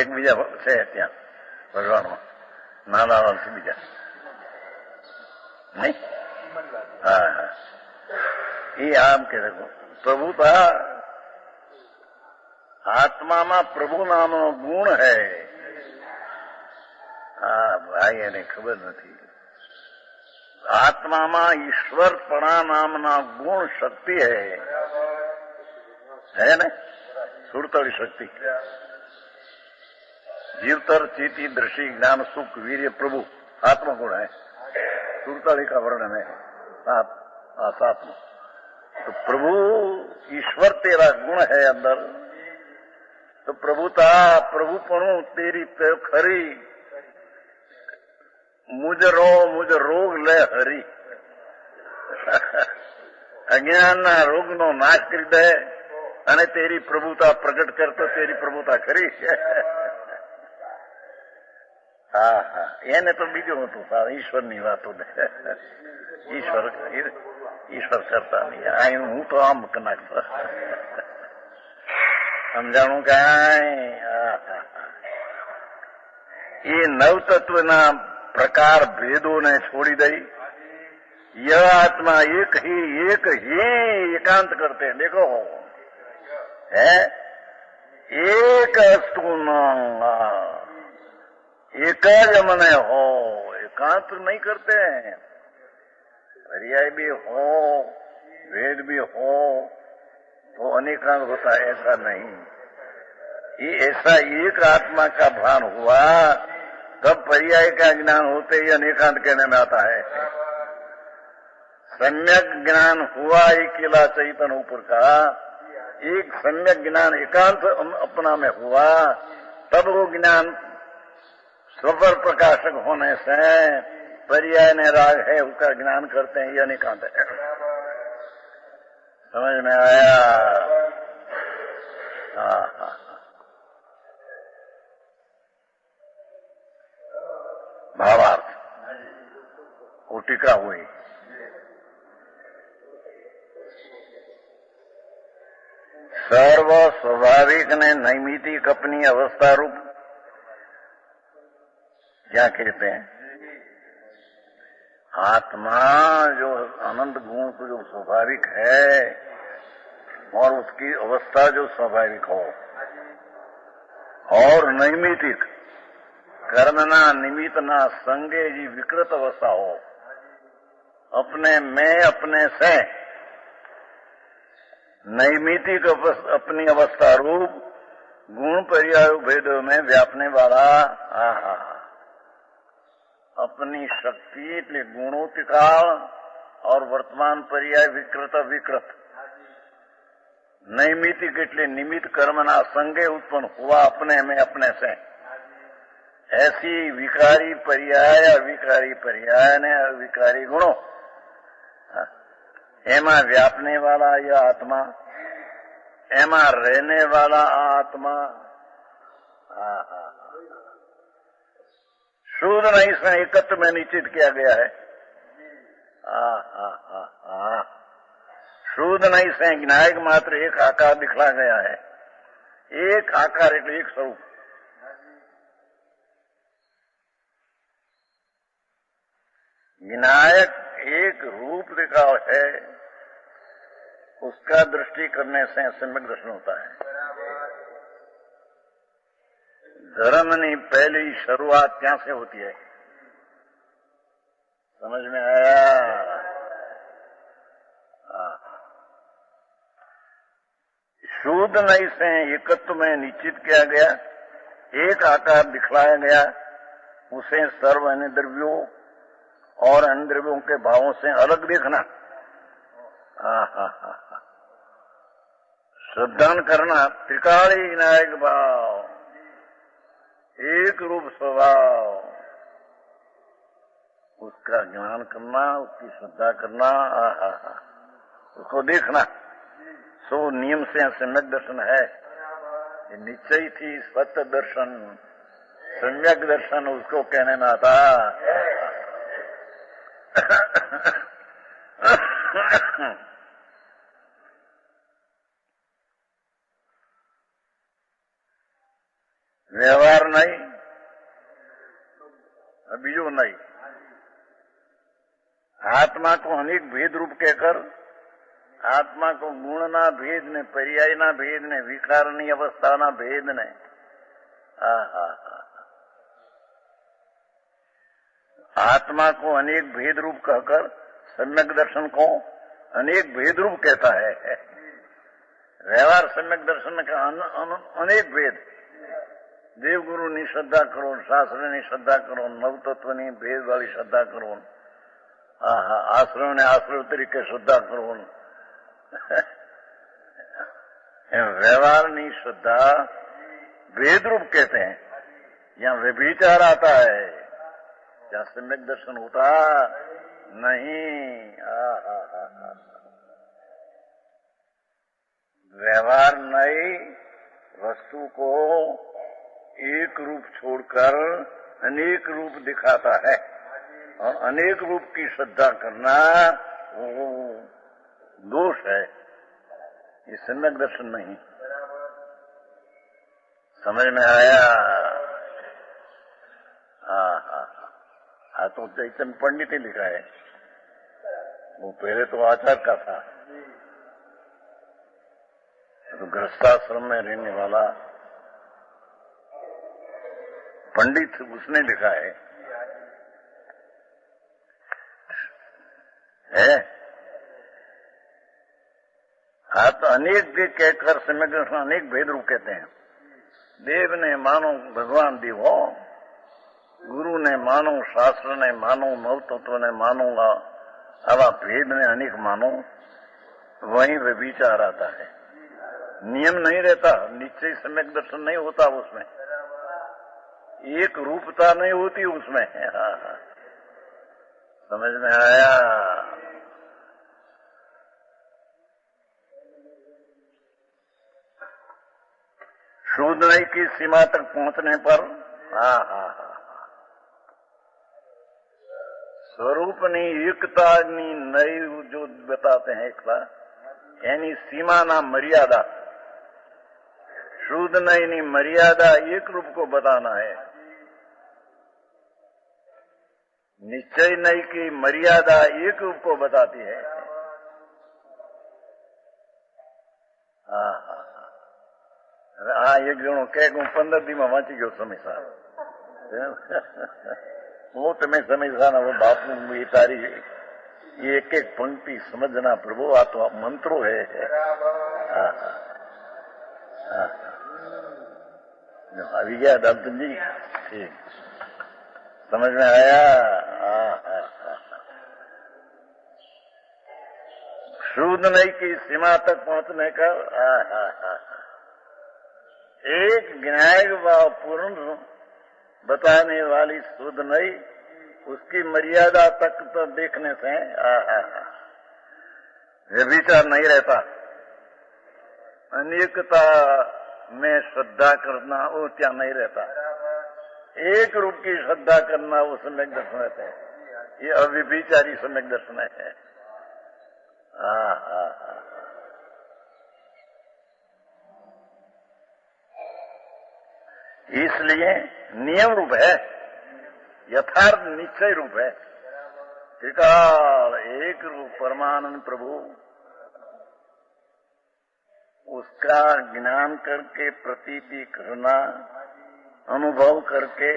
એકબીજા છે ત્યાં વઢવાણમાં, નાના બીજા નહીં। હા, એ આમ કે પ્રભુતા, આત્મામાં પ્રભુ નામનો ગુણ હૈ। હા ભાઈ, એને ખબર નથી, આત્મામાં ઈશ્વરપણા નામના ગુણ શક્તિ હૈ ને, સુરતળી શક્તિ, जीवतर चेती दृष्टि ज्ञान सुख वीर्य प्रभु आत्मगुण है, सुरताली का वर्णन है आत्मा। तो प्रभु ईश्वर तेरा गुण है अंदर, तो प्रभुता प्रभुपणु तेरी तो खरी, मुझ रोग ले हरी। અજ્ઞાનના રોગનો નાશ કરી દે અને તેરી પ્રભુતા પ્રગટ કરતો તેરી પ્રભુતા કરી। હા હા, એને તો બીજું હતું ઈશ્વરની વાતો ને, ઈશ્વર કરતા નહીં, હું તો આમ નાખતો સમજાણું કાંઈ। એ નવતત્વના પ્રકાર ભેદોને છોડી દઈ यह आत्मा एक ही एकांत करते हैं। देखो है एक अस्तु एक मन हो, एकांत नहीं करते हैं। पर्याय भी हो भेद भी हो तो अनेकांत होता है, ऐसा नहीं। ये ऐसा एक आत्मा का भान हुआ तब पर्याय का ज्ञान होते ही अनेकांत कहने में आता है। सम्यक ज्ञान हुआ अकेला चैतन्य ऊपर का, एक सम्यक ज्ञान एकांत अपना में हुआ, तब वो ज्ञान स्वपर प्रकाशक होने से पर्याय ने राग है उसका ज्ञान करते हैं, यह निकांत है। समझ में आया? हाँ। भावार्थ वो टीका हुई। सर्व स्वाभाविक ने नैमितिक अपनी अवस्था रूप क्या कहते हैं? आत्मा जो अनंत गुण को जो स्वाभाविक है और उसकी अवस्था जो स्वाभाविक हो, और नैमितिक कर्मना निमित्तना संगे जी विकृत अवस्था हो, अपने में अपने से नैमितिक अपनी अवस्था रूप गुण पर्याय भेदों में व्यापने वाला अपनी शक्ति એટલે गुणोतिकाल और वर्तमान पर्याय विकृत विकृत, नैमितिक એટલે निमित्त कर्मना संगे उत्पन्न हुआ अपने में अपने से, ऐसी विकारी पर्याय अविकारी पर्याय ने अविकारी गुणों एमा व्यापने वाला यह आत्मा, एमा रहने वाला आत्मा शुद्ध नहीं से एकत्व में निश्चित किया गया है। शुद्ध नहीं से ज्ञायक मात्र एक आकार दिखला गया है। एक आकार એટલે एक स्वरूप। विनायक एक रूप दिखा है, उसका दृष्टि करने से सम्यक दर्शन होता है। धर्मनी पहली शुरुआत क्या से होती है? समझ में आया? शुद्ध नहीं से एकत्व में निश्चित किया गया, एक आकार दिखलाया गया, उसे सर्व अन्य द्रव्यों और अन्य द्रव्यों के भावों से अलग देखना, श्रद्धान करना, त्रिकाली विनायक भाव, एक रूप स्वभाव, उसका ज्ञान करना, उसकी श्रद्धा करना, उसको देखना, सो नियम से सम्यक दर्शन है। निश्चय थी सत्य दर्शन, सम्यक दर्शन उसको कहने में आता। व्यवहार नहीं, बीजो नहीं। आत्मा को अनेक भेद रूप कहकर आत्मा को गुण ना भेद ने, पर्याय ना भेद ने, विकारनी अवस्था ना भेद ने, आत्मा को अनेक भेद रूप कहकर सम्यक दर्शन को अनेक भेद रूप कहता है। व्यवहार सम्यक दर्शन का अनेक भेद, देवगुरु ની શ્રદ્ધા કરો, શાસ્ત્રની શ્રદ્ધા કરો, નવતત્વની ભેદ વાળી શ્રદ્ધા કરો, આશ્રય ને આશ્રય તરીકે શ્રદ્ધા કરો, व्यवहार नहीं श्रद्धा भेद रूप कहते हैं। यहाँ व्यभिचार आता है, यहाँ सम्यक दर्शन होता नहीं। व्यवहार नहीं, वस्तु को एक रूप छोड़कर अनेक रूप दिखाता है, और अनेक रूप की श्रद्धा करना वो दोष है, ये सम्यक दर्शन नहीं। समझ में आया? तो चैतन्य पंडित ही लिखा है, वो पहले तो आचार्य का था, तो गृहस्थाश्रम में रहने वाला पंडित, उसने लिखा है तो अनेक भेद कहकर सम्यक दर्शन अनेक भेद रूप कहते हैं। देव ने मानो भगवान देव हो, गुरु ने मानो, शास्त्र ने मानो, नवतत्व ने मानूंगा, आवा भेद ने अनेक मानो, वहीं व्यभिचार आता है। नियम नहीं रहता, निश्चय सम्यक दर्शन नहीं होता उसमें, एक रूपता नहीं होती उसमें। हाँ, समझ में आया? शूद्र की सीमा तक पहुंचने पर स्वरूपनी एकतानी नई जो बताते हैं एकता, यानी सीमा ना मर्यादा, शुद्ध नहीं मर्यादा एक रूप को बताना है। निश्चय नहीं की मर्यादा एक रूप को बताती है। हाँ, एक जणो कहे હું 15 દીમાં વાંચી ગયો સમીસા, હું તમે સમીસા હવે બાપુ એ તારી ये एक एक पंक्ति समझना प्रभु, आ तो मंत्रो है। अभी गया दत्तन जी, ठीक समझ में आया? शुद्ध नहीं की सीमा तक पहुंचने का एक ज्ञान व पूर्ण बताने वाली शुद्ध नहीं, उसकी मर्यादा तक तो देखने से व्यभिचार नहीं रहता। अनेकता में श्रद्धा करना वो क्या नहीं रहता, एक रूप की श्रद्धा करना वो सम्यक दर्शन रहता है। ये अव्यभिचारी सम्यक दर्शन है। इसलिए नियम रूप है, यथार्थ निश्चय रूप है। त्रिकाल एक रूप परमानंद प्रभु, उसका ज्ञान करके प्रतीति करना, अनुभव करके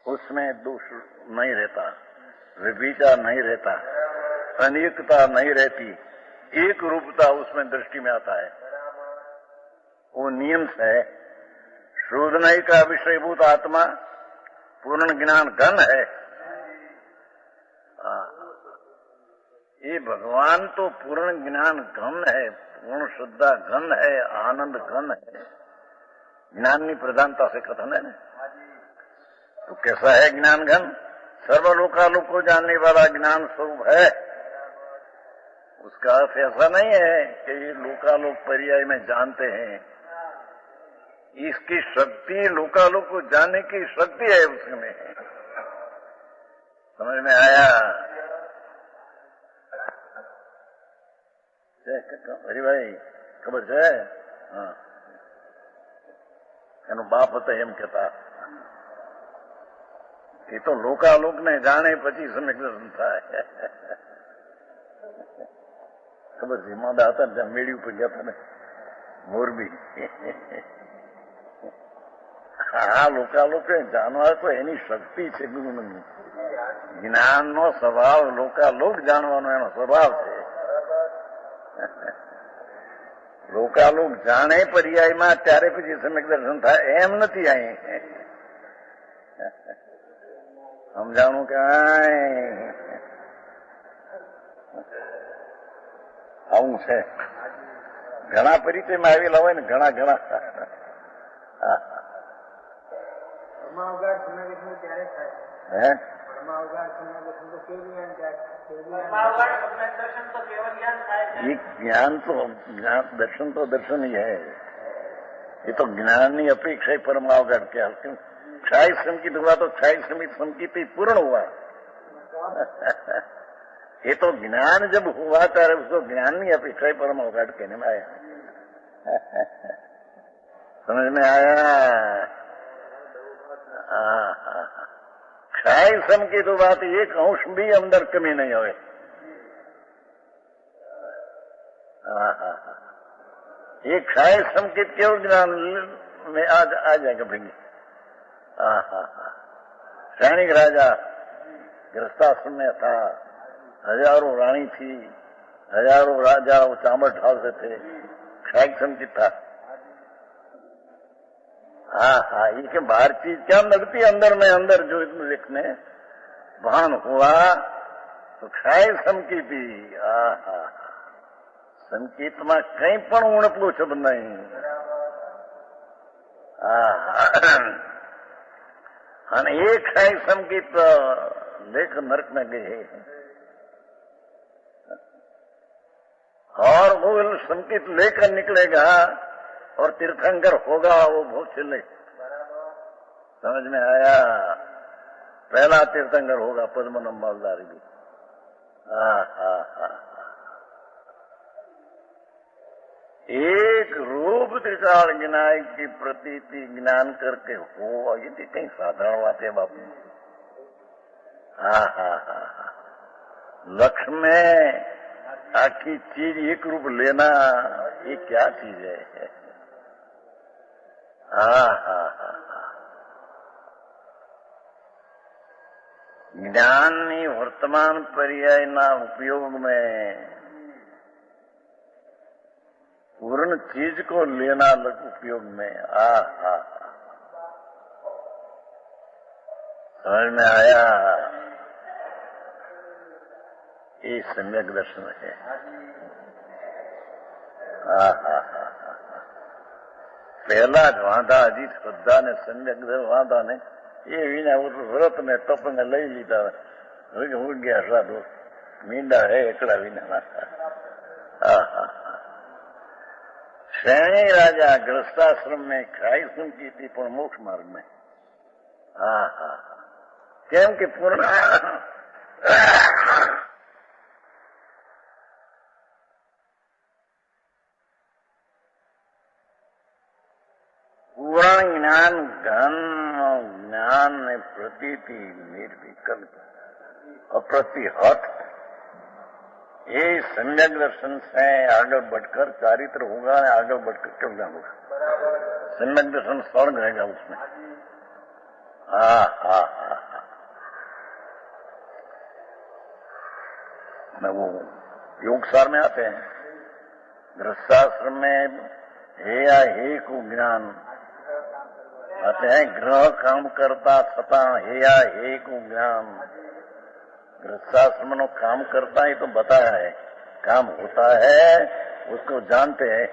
उसमें दोष नहीं रहता, व्यभिचार नहीं रहता, अनेकता नहीं रहती, एक रूपता उसमें दृष्टि में आता है। वो नियम से शुद्ध नहीं का विषयभूत आत्मा पूर्ण ज्ञान घन है। ये भगवान तो पूर्ण ज्ञान घन है, पूर्ण श्रद्धा घन है, आनंद घन है। ज्ञान की प्रधानता से कथन है ना। तो कैसा है ज्ञान घन? सर्वलोकालोक को जानने वाला ज्ञान स्वरूप है। उसका अर्थ ऐसा नहीं है कि ये लोकालोक पर्याय में जानते हैं। इसकी शक्ति लोकालोक को जानने की शक्ति है उसमें। समझ में आया? हरी भाई खबर है? हाँ, એનો બાપ હતો એમ કહેતા, એ તો લોકાલોક ને જાણે પછી સમ્યક દર્શન થાય। ખબર છે? માદા હતા ત્યાં મેળી ઉપર ગયા હતા ને, મોરબી। આ લોકાલોક જાણવા તો એની શક્તિ છે ગુરુની। જ્ઞાનનો સ્વભાવ લોકાલોક જાણવાનો એનો સ્વભાવ છે। લોકાલોક જાણે પર્યાયમાં ત્યારે પછી સમ્યક દર્શન થાય એમ નથી। અહીં સમજાણું કે આવું છે। ઘણા પરિચયમાં આવેલા હોય ને, ઘણા ઘણા ज्ञान तो दर्शन तो दर्शन ही है। ये तो ज्ञान की अपेक्षा ही परमावगाढ़ क्या। क्षय संकित हुआ तो क्षय समित संकित ही पूर्ण हुआ। ये तो ज्ञान जब हुआ ત્યારે उसको ज्ञान की अपेक्षा ही परमावगाढ़ कहने में आया। समझ में आया? क्षय संकित हुआ तो एक अंश भी अंदर कमी नहीं होए। ये क्षय संकित केवल ज्ञान में आ जाएगा भाई। सैनिक राजा गृहस्थाश्रम में था, हजारों रानी थी, हजारों राजा वो चामर ढालते थे, क्षय संकित था। हाँ, ये के बाहर चीज क्या लगती है, अंदर में अंदर जो लिखने भान हुआ तो क्षय संकिति। સંકેતમાં કંઈ પણ ઉણપલું શબ્દ નહીં. અને एक है संकेत लेख नरक में गए और वो संकेत लेकर निकलेगा और तीर्थंकर होगा वो बहुत चले. समझ में आया? पहला तीर्थंकर होगा पद्मनाभ मालधारी भी. एक रूप त्रिकाल गिनाय की प्रतीति ज्ञान करके हो, ये तो कई साधारण बात है बापू. लक्ष्य में आखी चीज एक रूप लेना, ये क्या चीज है? ज्ञान ની વર્તમાન પર્યાયના ઉપયોગ में पूर्ण चीज को लेना उपयोग में. समझ में आया? ये सम्यक दर्शन है. पहला ज वांधा हजी श्रद्धा ने सम्यक वांधा ने ये विना व्रत ने तप ने लई लीधा. हो गया साधु मींडा है एकड़ा विना. श्रेणी राजा गृहस्थाश्रम में खाई सुनती थी पर मोक्ष मार्ग में. केम के पूर्ण पूर्ण ज्ञान घन ज्ञान ने प्रतीति निर्विकल्प अप्रतिहत ये सम्यक दर्शन से आगे बढ़कर चारित्र होगा, आगे बढ़कर कल्याण होगा. सम्यक दर्शन स्वर्ग रहेगा उसमें. वो योगसार में आते हैं. गृहस्थाश्रम में हे या हे को ज्ञान आते हैं. ग्रह काम करता छता हे या हे को ज्ञान. गृहस्थाश्रम नो काम करता ही तो बताया है, काम होता है उसको जानते हैं.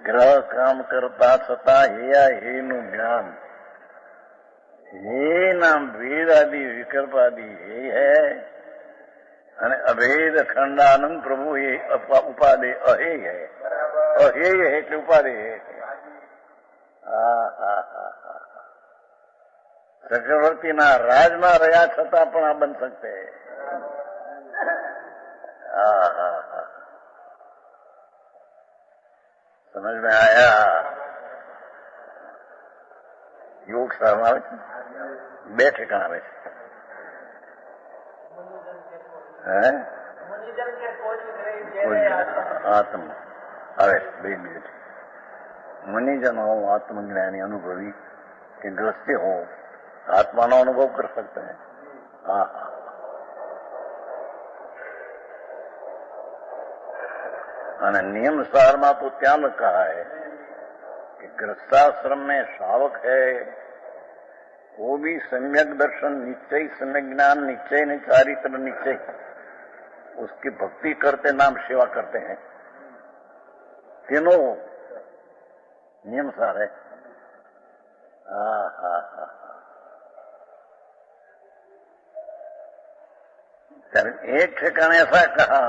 ग्रह काम करता छता हेया हे नु ज्ञान. हे नाम वेद आदि विकल्प आदि हे है અને અભેદ ખંડાનંદ પ્રભુ એ ઉપાદે અહે है. અહે है એટલે ઉપાદે है. चक्रवर्ती ना राज में रहा छता पण आ बन सकते. समझ में आया? योग साहब बे ठिकाना आत्म अरे 2 मिनट. मुनिजन हो आत्मज्ञानी अनुभवी के ग्रस्ते हो आत्मा नो अनुभव कर सकते हैं. અને નિયમ સારમાં તો ત્યાં લખા है कि गृहस्थाश्रम में श्रावक है वो भी सम्यक दर्शन निश्चय सम्यक ज्ञान निश्चय ने चारित्र निश्चय उसकी भक्ति करते नाम सेवा करते हैं. तीनों नियम सार है. एक ठिकाने ऐसा कहा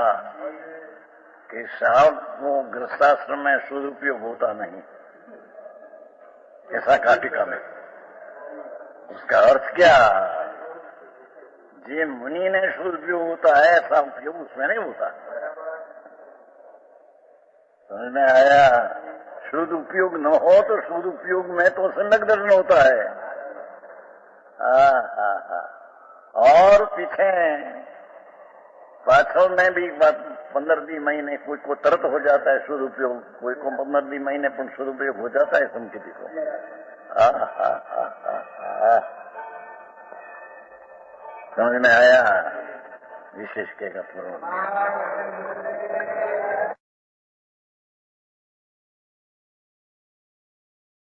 कि श्रावक को गृहस्थाश्रम में सदुपयोग होता नहीं. ऐसा कहा टीका में. उसका अर्थ क्या? जी मुनि ने सदुपयोग होता है ऐसा उपयोग उसमें नहीं होता. समझ में आया? शुद्ध उपयोग न हो तो शुद्ध उपयोग में तो सम्यक दर्शन होता है. और पीछे पाछल में भी 15 महीने कोई को तरत हो जाता है शुद्ध उपयोग, कोई को 15 महीने पर शुद्ध उपयोग हो जाता है संकेती को. समझ में आया? विशेष के का पूर्ण